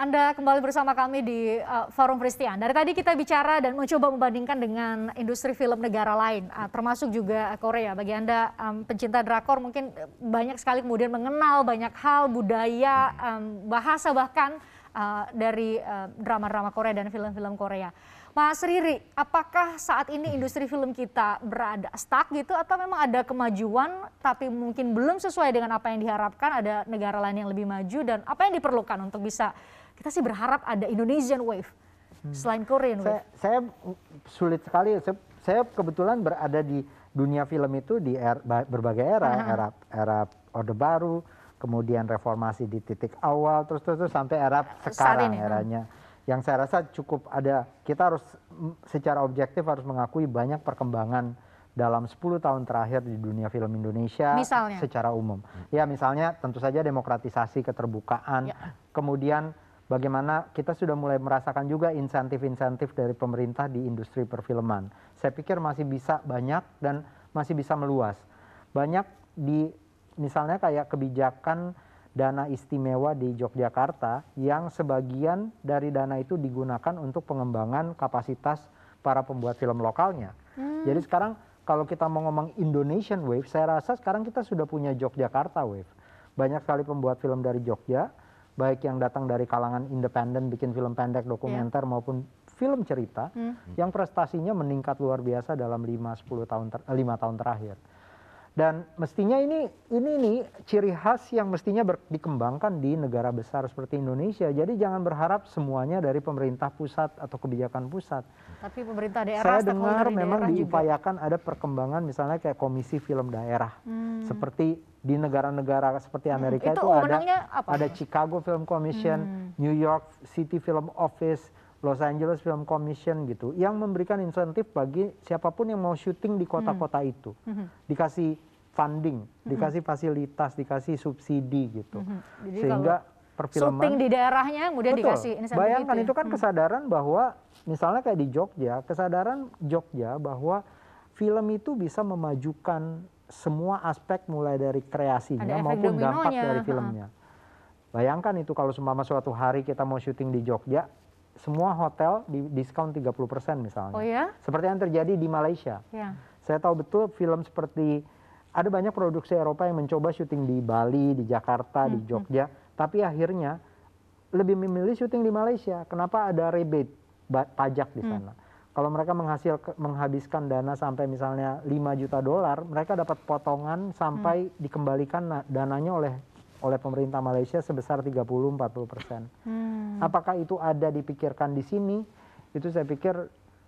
Anda kembali bersama kami di Forum Christian. Dari tadi kita bicara dan mencoba membandingkan dengan industri film negara lain, termasuk juga Korea. Bagi Anda pencinta drakor mungkin banyak sekali kemudian mengenal banyak hal, budaya, bahasa bahkan dari drama-drama Korea dan film-film Korea. Mas Riri, apakah saat ini industri film kita berada stuck gitu atau memang ada kemajuan tapi mungkin belum sesuai dengan apa yang diharapkan, ada negara lain yang lebih maju dan apa yang diperlukan untuk bisa, kita sih berharap ada Indonesian Wave selain Korean Wave? Saya sulit sekali, saya kebetulan berada di dunia film itu di berbagai era Orde Baru, kemudian reformasi di titik awal, terus sampai era sekarang eranya. Yang saya rasa cukup ada, kita harus secara objektif harus mengakui banyak perkembangan dalam 10 tahun terakhir di dunia film Indonesia misalnya, secara umum. Ya misalnya tentu saja demokratisasi, keterbukaan, kemudian bagaimana kita sudah mulai merasakan juga insentif-insentif dari pemerintah di industri perfilman. Saya pikir masih bisa banyak dan masih bisa meluas. Banyak di misalnya kayak kebijakan dana istimewa di Yogyakarta yang sebagian dari dana itu digunakan untuk pengembangan kapasitas para pembuat film lokalnya. Jadi sekarang kalau kita mau ngomong Indonesian Wave, saya rasa sekarang kita sudah punya Yogyakarta Wave. Banyak sekali pembuat film dari Jogja, baik yang datang dari kalangan independen, bikin film pendek, dokumenter maupun film cerita, yang prestasinya meningkat luar biasa dalam 5 tahun terakhir. Dan mestinya ini nih ciri khas yang mestinya dikembangkan di negara besar seperti Indonesia. Jadi jangan berharap semuanya dari pemerintah pusat atau kebijakan pusat. Tapi pemerintah daerah, saya dengar memang diupayakan ada perkembangan misalnya kayak komisi film daerah. Seperti di negara-negara seperti Amerika itu ada Chicago Film Commission, New York City Film Office, Los Angeles Film Commission gitu, yang memberikan insentif bagi siapapun yang mau syuting di kota-kota itu, dikasih funding, dikasih fasilitas, dikasih subsidi gitu, jadi sehingga perfilman syuting di daerahnya kemudian dikasih insentif. Bayangkan itu kan kesadaran bahwa misalnya kayak di Jogja, kesadaran Jogja bahwa film itu bisa memajukan semua aspek mulai dari kreasinya maupun dampak dari filmnya. Bayangkan itu kalau seumpama suatu hari kita mau syuting di Jogja, semua hotel diskon 30% misalnya. Oh ya? Seperti yang terjadi di Malaysia. Ya. Saya tahu betul film seperti, ada banyak produksi Eropa yang mencoba syuting di Bali, di Jakarta, di Jogja. Tapi akhirnya lebih memilih syuting di Malaysia. Kenapa? Ada rebate pajak di sana. Kalau mereka menghabiskan dana sampai misalnya 5 juta dolar, mereka dapat potongan sampai dikembalikan dananya oleh pemerintah Malaysia sebesar 30-40%. Apakah itu ada dipikirkan di sini? Itu saya pikir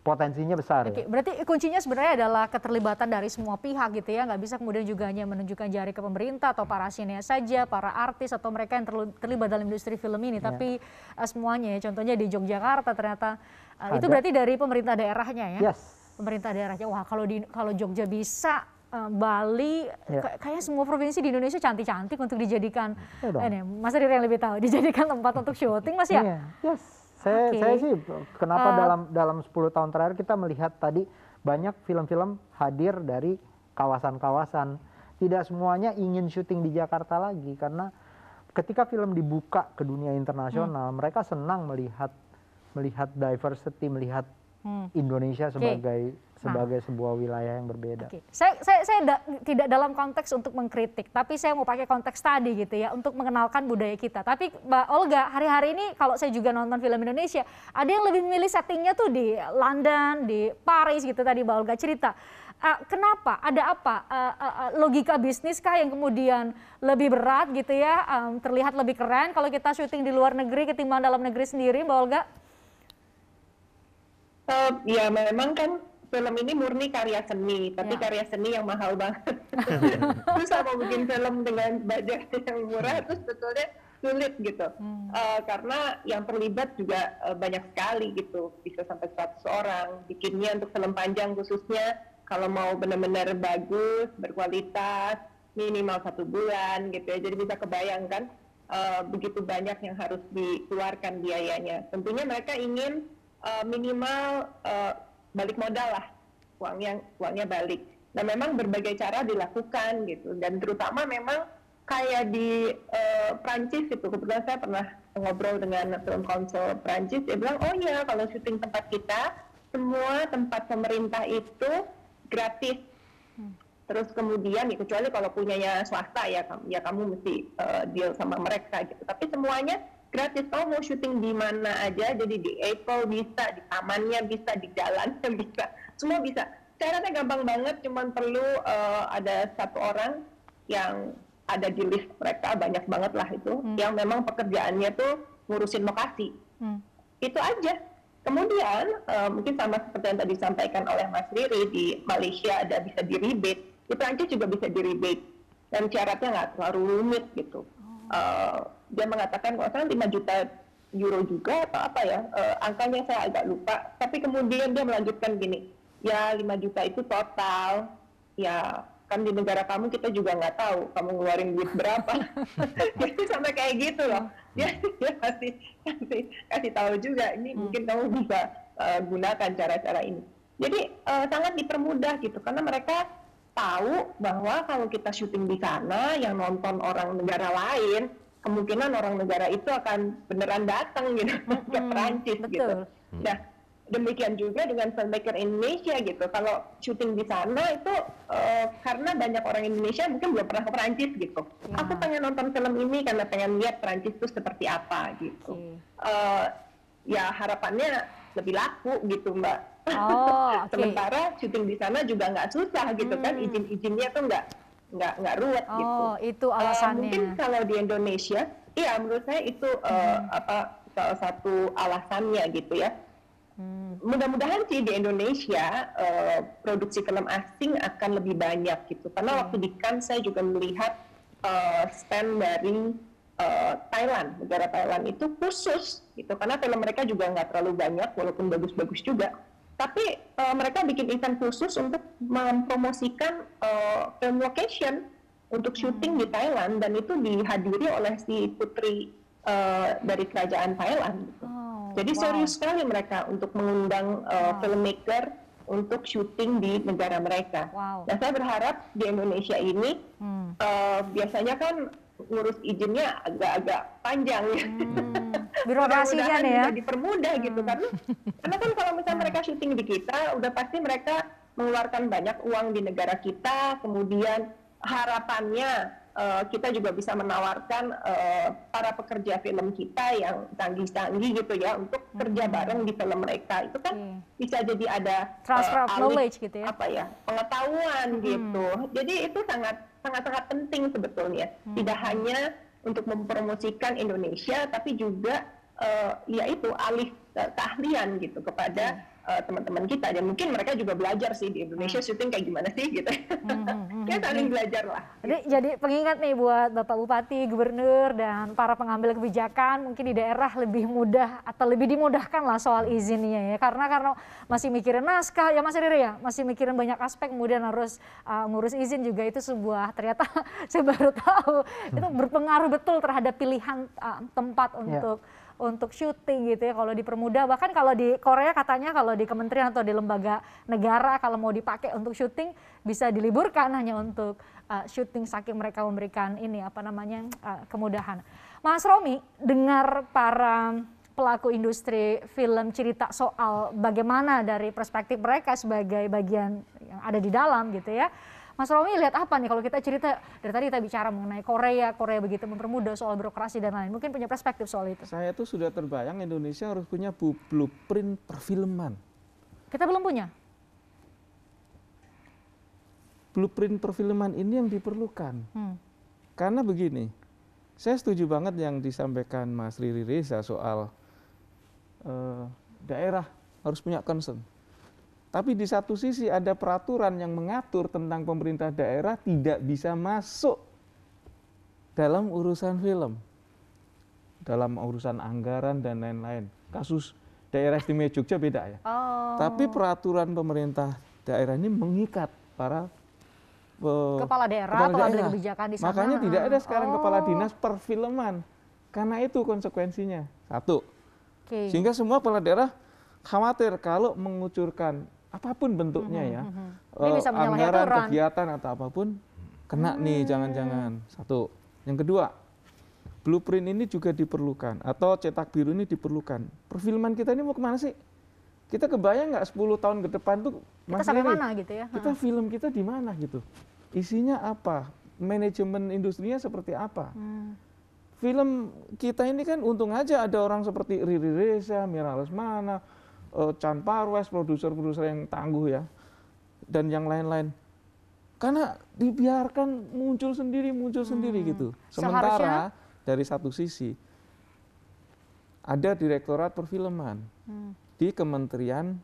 potensinya besar. Oke, berarti kuncinya sebenarnya adalah keterlibatan dari semua pihak gitu ya, nggak bisa kemudian juga hanya menunjukkan jari ke pemerintah atau para sineas saja, para artis atau mereka yang terlibat dalam industri film ini, tapi semuanya ya. Contohnya di Yogyakarta ternyata itu berarti dari pemerintah daerahnya ya? Yes. Pemerintah daerahnya. Wah, kalau Jogja bisa, Bali, kayaknya semua provinsi di Indonesia cantik-cantik untuk dijadikan, Mas Riri yang lebih tahu, dijadikan tempat untuk syuting, Mas ya? Yes. Saya sih kenapa dalam 10 tahun terakhir kita melihat tadi banyak film-film hadir dari kawasan-kawasan. Tidak semuanya ingin syuting di Jakarta lagi, karena ketika film dibuka ke dunia internasional, mereka senang melihat diversity, melihat Indonesia sebagai sebuah wilayah yang berbeda. Saya tidak dalam konteks untuk mengkritik, tapi saya mau pakai konteks tadi gitu ya, untuk mengenalkan budaya kita. Tapi Mbak Olga, hari-hari ini kalau saya juga nonton film Indonesia, ada yang lebih memilih settingnya tuh di London, di Paris gitu, tadi Mbak Olga cerita. Kenapa? Ada apa? Logika bisnis kah yang kemudian lebih berat gitu ya, terlihat lebih keren kalau kita syuting di luar negeri ketimbang dalam negeri sendiri, Mbak Olga? Ya memang kan film ini murni karya seni, tapi karya seni yang mahal banget. Terus mau bikin film dengan budget yang murah itu sebetulnya sulit gitu. Karena yang terlibat juga banyak sekali gitu, bisa sampai 100 orang. Bikinnya untuk film panjang khususnya, kalau mau benar-benar bagus, berkualitas, minimal 1 bulan gitu ya. Jadi bisa kebayangkan begitu banyak yang harus dikeluarkan biayanya. Tentunya mereka ingin minimal balik modal lah, uangnya balik. Nah memang berbagai cara dilakukan gitu, dan terutama memang kayak di Prancis itu, kebetulan saya pernah ngobrol dengan film konsul Prancis, dia bilang, oh ya kalau syuting tempat kita, semua tempat pemerintah itu gratis. Terus kemudian, ya, kecuali kalau punyanya swasta ya kamu mesti deal sama mereka gitu. Tapi semuanya gratis. Kamu mau syuting di mana aja, jadi di Apple bisa, di tamannya bisa, di jalannya bisa, semua bisa. Caranya gampang banget, cuman perlu ada satu orang yang ada di list mereka, banyak banget lah itu, yang memang pekerjaannya tuh ngurusin lokasi. Itu aja. Kemudian, mungkin sama seperti yang tadi disampaikan oleh Mas Riri, di Malaysia ada bisa di rebate, di Prancis juga bisa di rebate, dan syaratnya nggak terlalu rumit gitu. Dia mengatakan kalau saya 5 juta euro juga atau apa ya, angkanya saya agak lupa, tapi kemudian dia melanjutkan gini, ya 5 juta itu total, ya kan di negara kamu kita juga nggak tahu kamu ngeluarin duit berapa. Jadi sampai kayak gitu loh, dia kasih tahu juga, ini mungkin kamu bisa gunakan cara-cara ini. Jadi sangat dipermudah gitu, karena mereka tahu bahwa kalau kita syuting di sana, yang nonton orang negara lain, kemungkinan orang negara itu akan beneran datang gitu ke Perancis gitu. Nah, demikian juga dengan filmmaker Indonesia gitu. Kalau syuting di sana itu karena banyak orang Indonesia mungkin belum pernah ke Perancis gitu. Aku pengen nonton film ini karena pengen lihat Perancis itu seperti apa gitu. Ya harapannya lebih laku gitu, Mbak. Sementara syuting di sana juga nggak susah gitu kan, izin-izinnya tuh nggak ruwet gitu. Oh, itu alasannya. Mungkin kalau di Indonesia, iya menurut saya itu salah satu alasannya gitu ya. Mudah-mudahan sih di Indonesia produksi film asing akan lebih banyak gitu, karena waktu di Cannes saya juga melihat stand dari Thailand, negara Thailand itu khusus gitu, karena film mereka juga nggak terlalu banyak walaupun bagus-bagus juga, tapi mereka bikin event khusus untuk mempromosikan film location untuk syuting di Thailand, dan itu dihadiri oleh si putri dari kerajaan Thailand gitu. Jadi serius sekali mereka untuk mengundang filmmaker untuk syuting di negara mereka. Nah, saya berharap di Indonesia ini biasanya kan ngurus izinnya agak-agak panjang ya. Birokrasinya ya. Bisa dipermudah gitu, karena kan kalau misalnya mereka syuting di kita, udah pasti mereka mengeluarkan banyak uang di negara kita, kemudian harapannya kita juga bisa menawarkan para pekerja film kita yang canggih-canggih gitu ya untuk kerja bareng di film mereka. Itu kan bisa jadi ada transfer of knowledge gitu ya, pengetahuan gitu. Jadi itu sangat penting sebetulnya, tidak hanya untuk mempromosikan Indonesia, tapi juga yaitu alih keahlian gitu kepada teman-teman kita, dan mungkin mereka juga belajar sih di Indonesia syuting kayak gimana sih gitu. Kita saling belajar lah. Jadi pengingat nih buat Bapak Bupati, Gubernur, dan para pengambil kebijakan mungkin di daerah lebih mudah atau lebih dimudahkan lah soal izinnya ya, karena masih mikirin naskah ya Mas Riri ya, masih mikirin banyak aspek, kemudian harus ngurus izin juga, itu sebuah ternyata saya baru tahu itu berpengaruh betul terhadap pilihan tempat untuk syuting gitu ya. Kalau dipermudah, bahkan kalau di Korea katanya kalau di kementerian atau di lembaga negara kalau mau dipakai untuk syuting bisa diliburkan hanya untuk syuting, saking mereka memberikan kemudahan. Mas Romi, dengar para pelaku industri film cerita soal bagaimana dari perspektif mereka sebagai bagian yang ada di dalam gitu ya, Mas Romi lihat apa nih kalau kita cerita, dari tadi kita bicara mengenai Korea begitu mempermudah soal birokrasi dan lain, mungkin punya perspektif soal itu. Saya tuh sudah terbayang Indonesia harus punya blueprint perfilman. Kita belum punya. Blueprint perfilman ini yang diperlukan. Karena begini, saya setuju banget yang disampaikan Mas Riri Reza soal daerah harus punya concern. Tapi di satu sisi ada peraturan yang mengatur tentang pemerintah daerah tidak bisa masuk dalam urusan film, dalam urusan anggaran dan lain-lain. Kasus daerah istimewa Jogja beda ya. Tapi peraturan pemerintah daerah ini mengikat para kepala daerah atau ambil kebijakan di sana. Makanya tidak ada sekarang kepala dinas perfilman. Karena itu konsekuensinya. Satu. Sehingga semua kepala daerah khawatir kalau mengucurkan apapun bentuknya ya, anggaran, kegiatan atau apapun, kena nih jangan-jangan. Satu. Yang kedua, blueprint ini juga diperlukan, atau cetak biru ini diperlukan. Perfilman kita ini mau kemana sih? Kita kebayang nggak 10 tahun ke depan tuh kita sampai mana gitu ya? Kita film kita di mana gitu? Isinya apa? Manajemen industrinya seperti apa? Film kita ini kan untung aja ada orang seperti Riri Reza, Mira Lesmana, Chan Parwes, produser-produser yang tangguh ya, dan yang lain-lain. Karena dibiarkan muncul sendiri gitu. Sementara dari satu sisi ada Direktorat Perfilman di Kementerian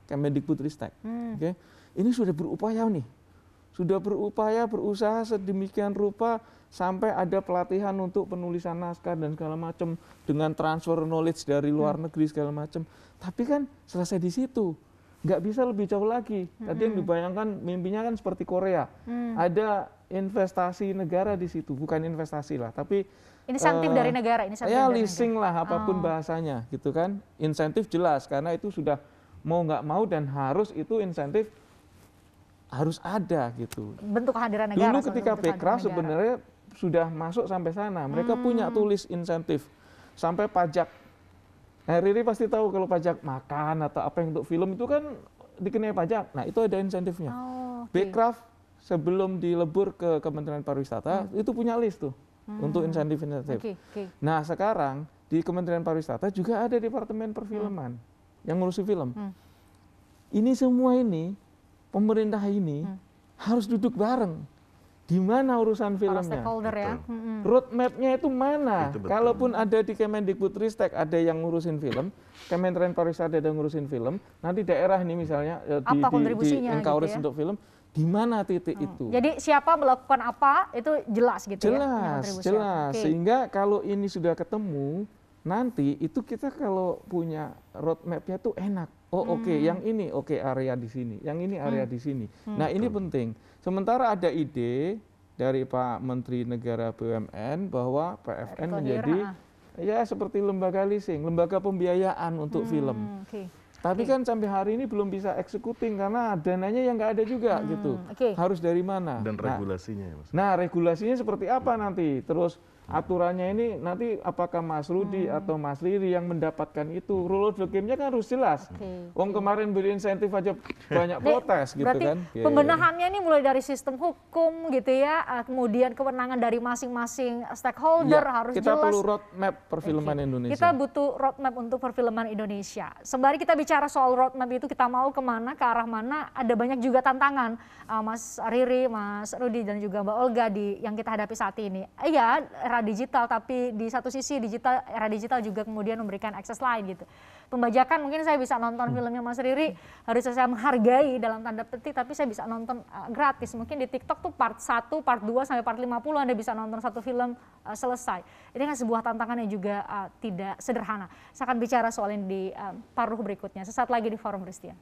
Kemendikbudristek. Okay? Ini sudah berupaya nih, berusaha sedemikian rupa sampai ada pelatihan untuk penulisan naskah dan segala macam dengan transfer knowledge dari luar negeri segala macam. Tapi kan selesai di situ, nggak bisa lebih jauh lagi. Tadi yang dibayangkan mimpinya kan seperti Korea, ada investasi negara di situ, bukan investasi lah, tapi insentif dari negara, ya leasing lah apapun bahasanya, gitu kan. Insentif jelas karena itu sudah mau nggak mau dan harus itu insentif harus ada gitu. Bentuk kehadiran negara. Dulu ketika Bekraf sebenarnya sudah masuk sampai sana, mereka punya tulis insentif sampai pajak. Riri pasti tahu kalau pajak makan atau apa yang untuk film itu kan dikenai pajak. Nah itu ada insentifnya. Bekraf sebelum dilebur ke Kementerian Pariwisata itu punya list tuh untuk insentif-insentif. Nah sekarang di Kementerian Pariwisata juga ada Departemen Perfilman yang ngurusi film. Ini semua ini pemerintah ini harus duduk bareng. Di mana urusan filmnya? Ya. Roadmap-nya itu mana? Kalaupun ada di Kemendikbudristek ada yang ngurusin film, Kementerian Pariwisata ada yang ngurusin film, nanti daerah ini misalnya di encourage gitu ya? Untuk film, di mana titik itu? Jadi siapa melakukan apa itu jelas gitu jelas, ya? Jelas. Sehingga kalau ini sudah ketemu, nanti itu kita kalau punya roadmap-nya tuh enak. Oke, yang ini area di sini, yang ini area di sini. Nah ini penting. Sementara ada ide dari Pak Menteri Negara BUMN bahwa PFN menjadi ya seperti lembaga leasing, lembaga pembiayaan untuk film. Tapi kan sampai hari ini belum bisa eksekuting karena dananya yang nggak ada juga gitu. Harus dari mana? Dan regulasinya ya Mas. Nah regulasinya seperti apa nanti? Terus aturannya ini nanti apakah Mas Rudi atau Mas Riri yang mendapatkan itu? Rule of the game-nya kan harus jelas. Wong kemarin beri insentif aja banyak protes gitu berarti kan. Pembenahannya ini mulai dari sistem hukum gitu ya, kemudian kewenangan dari masing-masing stakeholder harus kita jelas. Kita perlu roadmap perfilman Indonesia. Kita butuh roadmap untuk perfilman Indonesia. Sembari kita bicara soal roadmap itu, kita mau kemana, ke arah mana, ada banyak juga tantangan Mas Riri, Mas Rudi dan juga Mbak Olga yang kita hadapi saat ini. Iya, era digital, tapi di satu sisi era digital juga kemudian memberikan akses lain gitu. Pembajakan mungkin saya bisa nonton filmnya Mas Riri, harus saya menghargai dalam tanda petik, tapi saya bisa nonton gratis. Mungkin di TikTok tuh part 1, part 2 sampai part 50 Anda bisa nonton satu film selesai. Ini kan sebuah tantangan yang juga tidak sederhana. Saya akan bicara soal ini di paruh berikutnya. Sesaat lagi di Forum Christian.